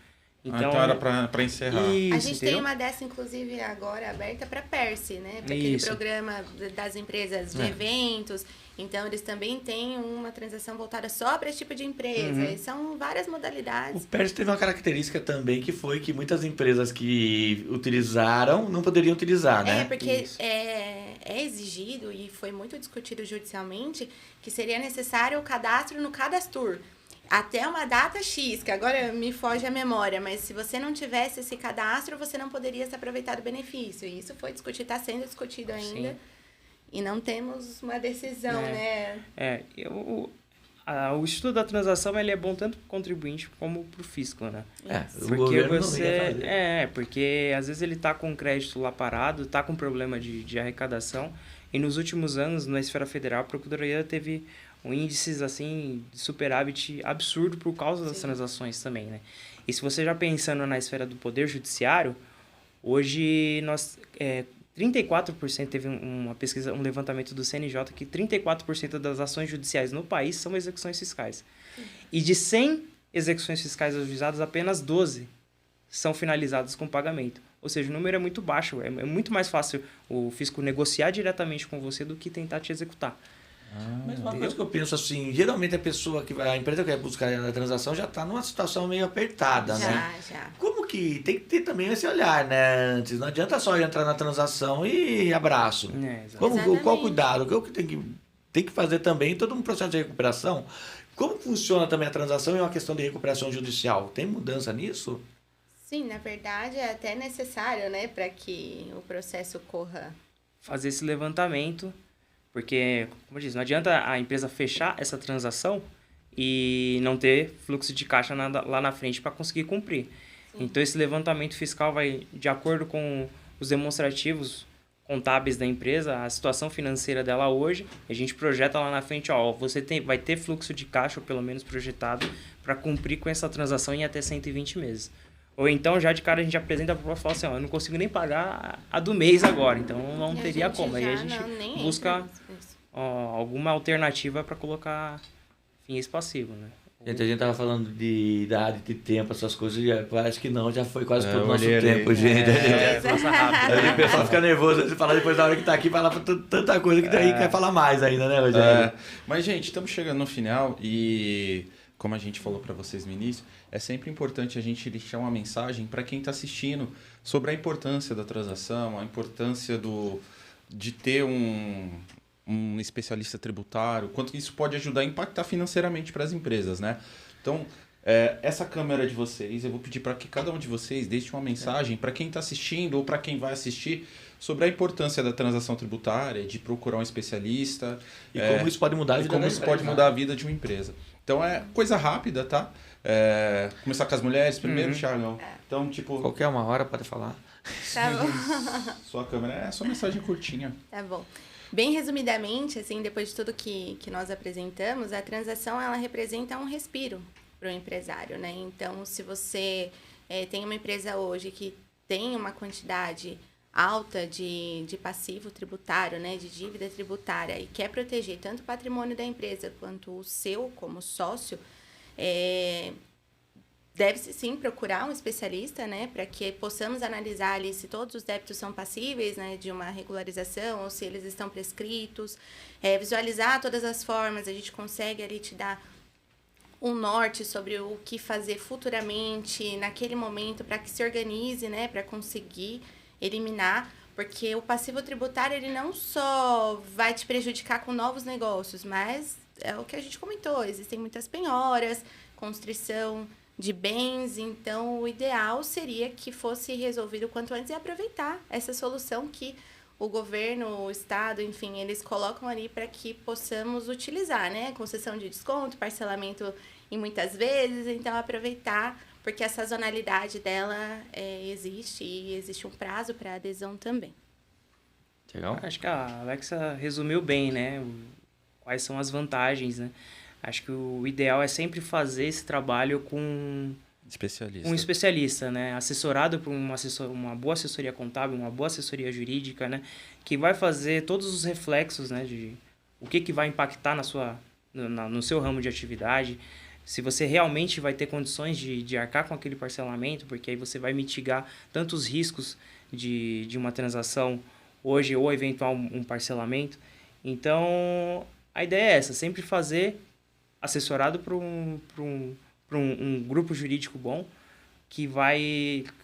[SPEAKER 2] Então era para encerrar.
[SPEAKER 3] Isso, a gente tem uma dessa, inclusive, agora aberta para PERSE, né? Para aquele programa das empresas de eventos. Então, eles também têm uma transação voltada só para esse tipo de empresa. E são várias modalidades.
[SPEAKER 1] O PERSE teve uma característica também que foi que muitas empresas que utilizaram não poderiam utilizar, né?
[SPEAKER 3] Porque é exigido e foi muito discutido judicialmente que seria necessário o cadastro no Cadastur. Até uma data X, que agora me foge a memória, mas se você não tivesse esse cadastro, você não poderia se aproveitar do benefício. E isso foi discutido, está sendo discutido ainda. Sim. E não temos uma decisão, né?
[SPEAKER 4] O estudo da transação ele é bom tanto para o contribuinte como para o fisco, né? Porque às vezes ele está com o crédito lá parado, está com problema de arrecadação. E nos últimos anos, na esfera federal, a Procuradoria teve índices assim, de superávit absurdo por causa das transações também, né? E se você já pensando na esfera do Poder Judiciário, hoje 34% teve uma pesquisa, um levantamento do CNJ que 34% das ações judiciais no país são execuções fiscais. E de 100 execuções fiscais ajuizadas, apenas 12 são finalizadas com pagamento. Ou seja, o número é muito baixo. É muito mais fácil o fisco negociar diretamente com você do que tentar te executar.
[SPEAKER 1] Mas uma coisa que eu penso assim, geralmente a empresa que vai buscar a transação já está numa situação meio apertada, né?
[SPEAKER 3] Já.
[SPEAKER 1] Como que tem que ter também esse olhar, né? Antes, não adianta só entrar na transação e abraço. Qual cuidado? O que tem que fazer também todo um processo de recuperação? Como funciona também a transação e uma questão de recuperação judicial? Tem mudança nisso?
[SPEAKER 3] Sim, na verdade é até necessário, né, para que o processo corra.
[SPEAKER 4] Fazer esse levantamento. Porque, como eu disse, não adianta a empresa fechar essa transação e não ter fluxo de caixa lá na frente para conseguir cumprir. Então, esse levantamento fiscal vai de acordo com os demonstrativos contábeis da empresa, a situação financeira dela hoje, a gente projeta lá na frente, ó, você vai ter fluxo de caixa, ou pelo menos projetado, para cumprir com essa transação em até 120 meses. Ou então, já de cara, a gente apresenta para o e fala assim, ó, eu não consigo nem pagar a do mês agora, então não teria como. Aí a gente busca alguma alternativa para colocar fim a esse passivo, né?
[SPEAKER 1] Gente, a gente tava falando da área de tempo, essas coisas, e parece que não, já foi quase todo o nosso tempo, gente.
[SPEAKER 4] Passa rápido.
[SPEAKER 1] O pessoal fica nervoso de falar depois da hora que tá aqui, falar tanta coisa que daí quer falar mais ainda, né, Rogério?
[SPEAKER 2] Mas, gente, estamos chegando no final e, como a gente falou para vocês no início, é sempre importante a gente deixar uma mensagem para quem está assistindo sobre a importância da transação, a importância de ter um especialista tributário, quanto isso pode ajudar a impactar financeiramente para as empresas, né? Então, essa câmera de vocês, eu vou pedir para que cada um de vocês deixe uma mensagem para quem está assistindo ou para quem vai assistir sobre a importância da transação tributária, de procurar um especialista.
[SPEAKER 1] E como isso pode mudar a vida
[SPEAKER 2] como isso pode mudar a vida de uma empresa. Então, é coisa rápida, tá? Começar com as mulheres primeiro, Thiago. Então, tipo...
[SPEAKER 1] Qualquer uma hora pode falar.
[SPEAKER 3] Tá bom.
[SPEAKER 2] Sua câmera, sua mensagem curtinha.
[SPEAKER 3] Tá bom. Bem resumidamente, assim, depois de tudo que nós apresentamos, a transação ela representa um respiro para o empresário, né? Então, se você tem uma empresa hoje que tem uma quantidade alta de passivo tributário, né, de dívida tributária, e quer proteger tanto o patrimônio da empresa quanto o seu como sócio, deve-se sim procurar um especialista, né, para que possamos analisar ali se todos os débitos são passíveis, né, de uma regularização ou se eles estão prescritos, visualizar todas as formas, a gente consegue ali te dar um norte sobre o que fazer futuramente, naquele momento, para que se organize, né, para conseguir eliminar, porque o passivo tributário ele não só vai te prejudicar com novos negócios, mas é o que a gente comentou, existem muitas penhoras, constrição de bens, então o ideal seria que fosse resolvido o quanto antes e aproveitar essa solução que o governo, o Estado, enfim, eles colocam ali para que possamos utilizar, né? Concessão de desconto, parcelamento em muitas vezes, então aproveitar, porque a sazonalidade dela existe e existe um prazo para adesão também.
[SPEAKER 1] Legal?
[SPEAKER 4] Acho que a Alexa resumiu bem, né? Quais são as vantagens, né? Acho que o ideal é sempre fazer esse trabalho com um especialista, né? Assessorado por uma boa assessoria contábil, uma boa assessoria jurídica, né? Que vai fazer todos os reflexos, né? De o que vai impactar no seu ramo de atividade, se você realmente vai ter condições de arcar com aquele parcelamento, porque aí você vai mitigar tantos riscos de uma transação hoje ou eventual um parcelamento. Então, a ideia é essa, sempre fazer assessorado por um grupo jurídico bom, que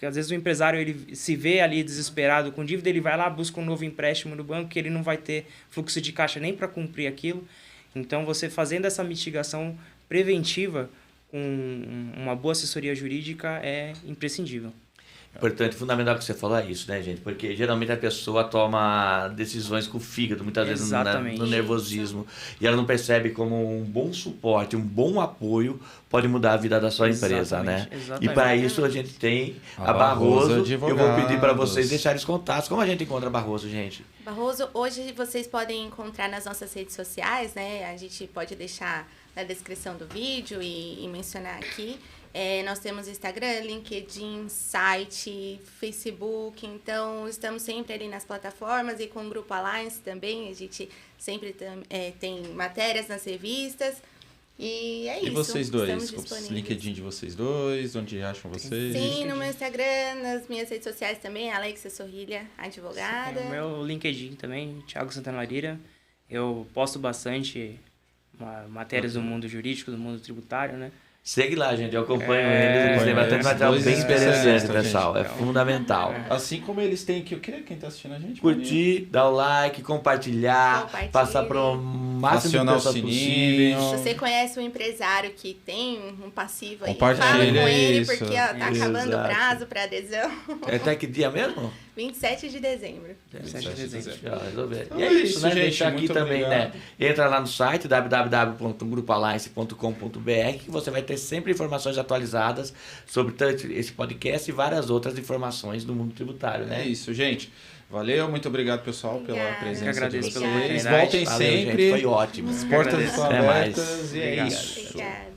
[SPEAKER 4] às vezes o empresário ele se vê ali desesperado com dívida, ele vai lá, busca um novo empréstimo no banco, que ele não vai ter fluxo de caixa nem para cumprir aquilo. Então, você fazendo essa mitigação preventiva com uma boa assessoria jurídica é imprescindível.
[SPEAKER 1] Importante, fundamental que você falou é isso, né, gente? Porque geralmente a pessoa toma decisões com o fígado, muitas vezes no nervosismo, e ela não percebe como um bom suporte, um bom apoio pode mudar a vida da sua empresa, né?
[SPEAKER 4] Exatamente.
[SPEAKER 1] E para isso a gente tem a Barroso. Eu vou pedir para vocês deixarem os contatos. Como a gente encontra a Barroso, gente?
[SPEAKER 3] Barroso, hoje vocês podem encontrar nas nossas redes sociais, né? A gente pode deixar na descrição do vídeo e mencionar aqui. Nós temos Instagram, LinkedIn, site, Facebook, então estamos sempre ali nas plataformas e com o Grupo Alliance também, a gente sempre tem matérias nas revistas e é isso.
[SPEAKER 2] E vocês dois?
[SPEAKER 3] Estamos
[SPEAKER 2] LinkedIn de vocês dois, onde acham vocês?
[SPEAKER 3] Sim, no meu Instagram, nas minhas redes sociais também, Alexa Sorrilha, advogada.
[SPEAKER 4] No meu LinkedIn também, Thiago Santana, eu posto bastante matérias do mundo jurídico, do mundo tributário, né?
[SPEAKER 1] Segue lá, gente. Eu acompanho eles têm bastante material bem interessante, pessoal. É fundamental.
[SPEAKER 2] Assim como eles têm que... Eu queria quem está assistindo a gente...
[SPEAKER 1] Curtir, dar o like, compartilhar, passar para o máximo de pessoas possível.
[SPEAKER 3] Se você conhece um empresário que tem um passivo aí,
[SPEAKER 2] compartilha
[SPEAKER 3] fala com ele,
[SPEAKER 2] isso.
[SPEAKER 3] porque tá acabando o prazo para adesão.
[SPEAKER 1] Até que dia mesmo?
[SPEAKER 3] 27 de dezembro.
[SPEAKER 4] 27 de dezembro.
[SPEAKER 1] Resolver.
[SPEAKER 2] Então
[SPEAKER 1] E é
[SPEAKER 2] é
[SPEAKER 1] isso,
[SPEAKER 2] isso,
[SPEAKER 1] né?
[SPEAKER 2] gente.
[SPEAKER 1] Deixar aqui
[SPEAKER 2] Muito
[SPEAKER 1] também,
[SPEAKER 2] obrigado.
[SPEAKER 1] né? Entra lá no site www.grupoalliance.com.br que você vai ter sempre informações atualizadas sobre tanto esse podcast e várias outras informações do mundo tributário, né?
[SPEAKER 2] É isso, gente. Valeu, muito obrigado, pessoal, pela
[SPEAKER 3] Obrigada.
[SPEAKER 2] presença
[SPEAKER 4] Eu agradeço
[SPEAKER 2] de
[SPEAKER 4] pela
[SPEAKER 2] vocês.
[SPEAKER 4] oportunidade.
[SPEAKER 2] Voltem
[SPEAKER 1] Valeu,
[SPEAKER 2] sempre.
[SPEAKER 1] gente. Foi ótimo.
[SPEAKER 2] As portas
[SPEAKER 4] Agradeço.
[SPEAKER 2] estão
[SPEAKER 1] Até mais.
[SPEAKER 2] abertas e é
[SPEAKER 1] Obrigado.
[SPEAKER 2] isso.
[SPEAKER 3] Obrigada.